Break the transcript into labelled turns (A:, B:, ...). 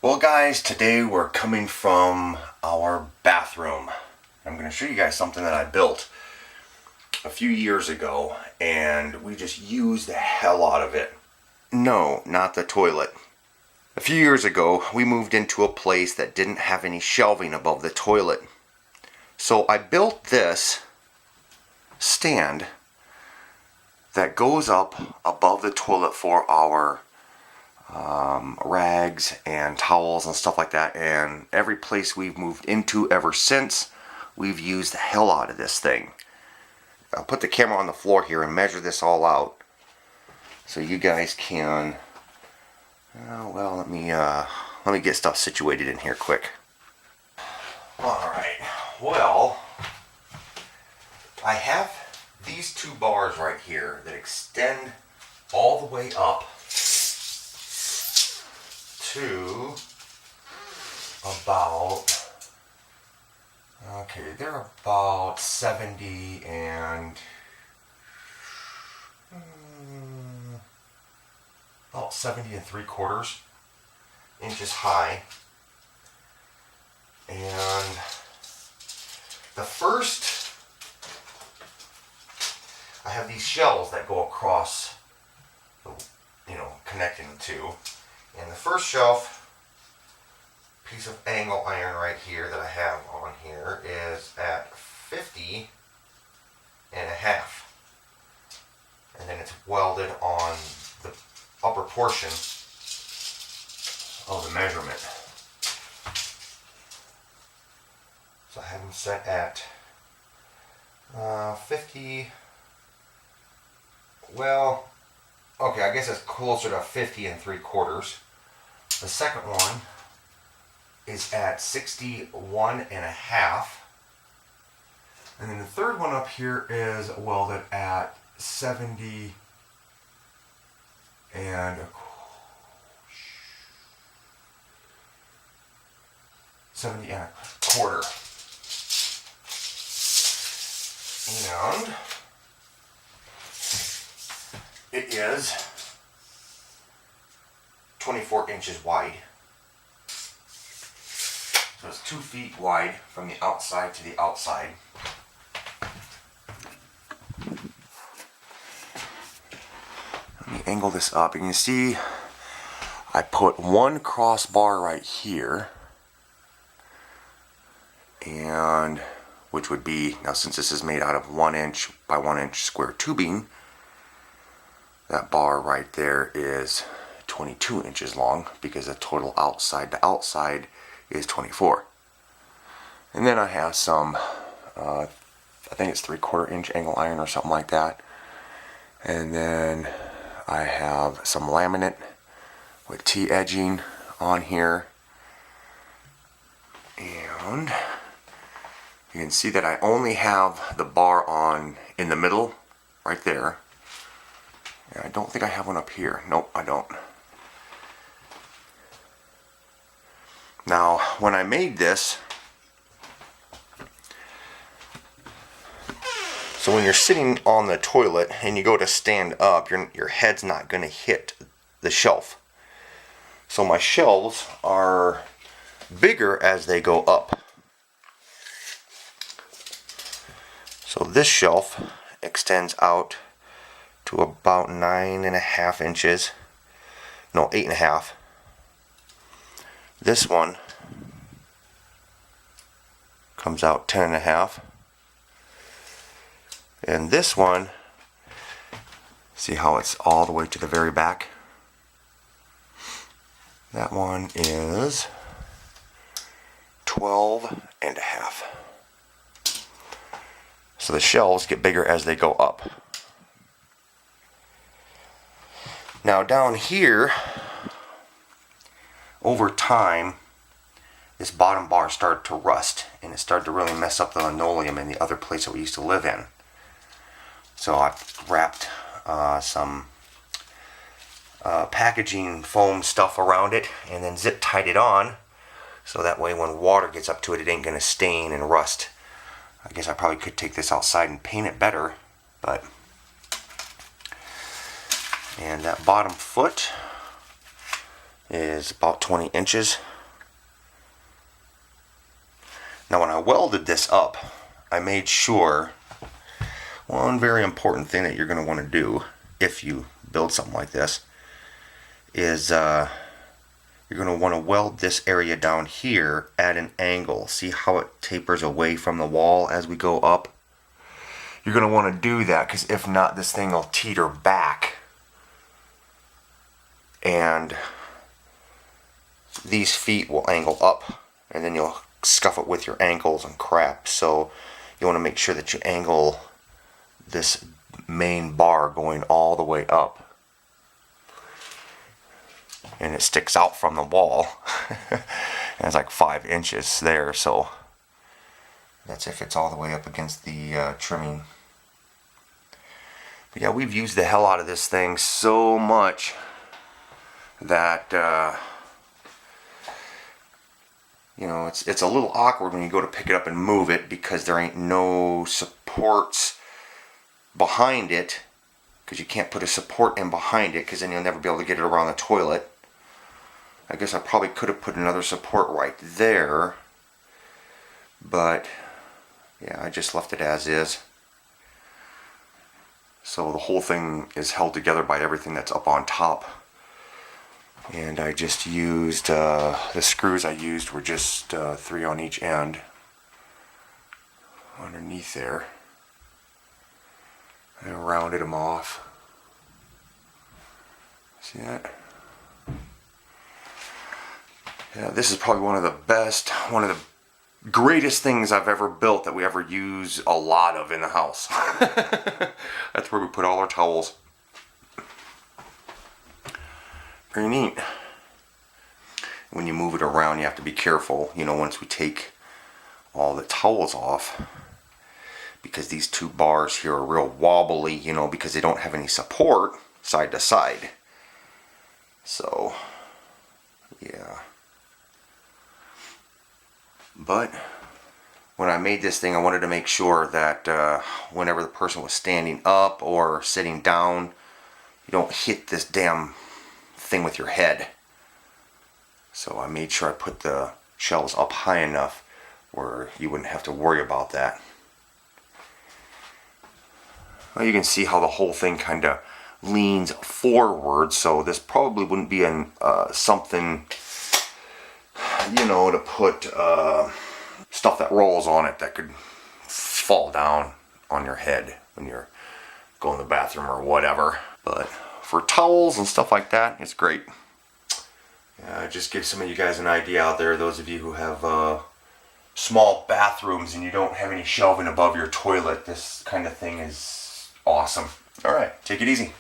A: Well guys, today we're coming from our bathroom. I'm going to show you guys something that I built a few years ago and we just used the hell out of it. No, not the toilet. A few years ago we moved into a place that didn't have any shelving above the toilet. So I built this stand that goes up above the toilet for our rags and towels and stuff like that, and every place we've moved into ever since, we've used the hell out of this thing. I'll put the camera on the floor here and measure this all out so you guys can well, let me get stuff situated in here quick. Alright, well, I have these two bars right here that extend all the way up to about, okay, they're about 70 and about 70 3/4 inches high. And the first, I have these shelves that go across, connecting the two. And the first shelf, piece of angle iron right here that I have on here is at 50 and a half. And then it's welded on the upper portion of the measurement. So I have them set at 50, well, okay, I guess it's closer to 50 3/4. The second one is at 61 and a half. And then the third one up here is welded at 70 and 1/4. And it is 24 inches wide. So it's 2 feet wide from the outside to the outside. Let me angle this up. And you can see I put one crossbar right here, and which would be, now since this is made out of 1 inch by 1 inch square tubing, that bar right there is 22 inches long because the total outside to outside is 24. And then I have some, I think it's 3/4 inch angle iron or something like that. And then I have some laminate with T-edging on here. And you can see that I only have the bar on in the middle right there. And I don't think I have one up here. Nope, I don't. Now, when I made this, so when you're sitting on the toilet and you go to stand up, your head's not going to hit the shelf. So my shelves are bigger as they go up. So this shelf extends out to about 9.5 inches. No, 8.5. This one comes out 10.5. And this one, see how it's all the way to the very back? That one is 12.5. So the shelves get bigger as they go up. Now down here, over time, this bottom bar started to rust and it started to really mess up the linoleum in the other place that we used to live in. So I wrapped some packaging foam stuff around it and then zip tied it on so that way when water gets up to it, it ain't going to stain and rust. I guess I probably could take this outside and paint it better, but and that bottom foot is about 20 inches welded this up, I made sure, one very important thing that you're going to want to do if you build something like this is you're going to want to weld this area down here at an angle. See how it tapers away from the wall as we go up? You're going to want to do that, because if not, this thing will teeter back and these feet will angle up, and then you'll scuff it with your ankles and crap. So you want to make sure that you angle this main bar going all the way up, and it sticks out from the wall. And it's like 5 inches there, so that's if it's all the way up against the trimming. But yeah, we've used the hell out of this thing so much that you know, it's a little awkward when you go to pick it up and move it, because there ain't no supports behind it, because you can't put a support in behind it, because then you'll never be able to get it around the toilet. I guess I probably could have put another support right there, but yeah, I just left it as is. So the whole thing is held together by everything that's up on top. And I just used, the screws I used were just 3 on each end underneath there. I rounded them off. See that? Yeah, this is probably one of the best, one of the greatest things I've ever built that we ever use a lot of in the house. That's where we put all our towels. Pretty neat. When you move it around, you have to be careful, you know, once we take all the towels off, because these 2 bars here are real wobbly, you know, because they don't have any support side to side. So, yeah. But when I made this thing, I wanted to make sure that whenever the person was standing up or sitting down, you don't hit this damn thing with your head. So I made sure I put the shelves up high enough where you wouldn't have to worry about that. Well, you can see how the whole thing kind of leans forward, so this probably wouldn't be something, you know, to put stuff that rolls on it that could fall down on your head when you're going to the bathroom or whatever. But for towels and stuff like that, it's great. Just give some of you guys an idea out there, those of you who have small bathrooms and you don't have any shelving above your toilet. This kind of thing is awesome. Alright, take it easy.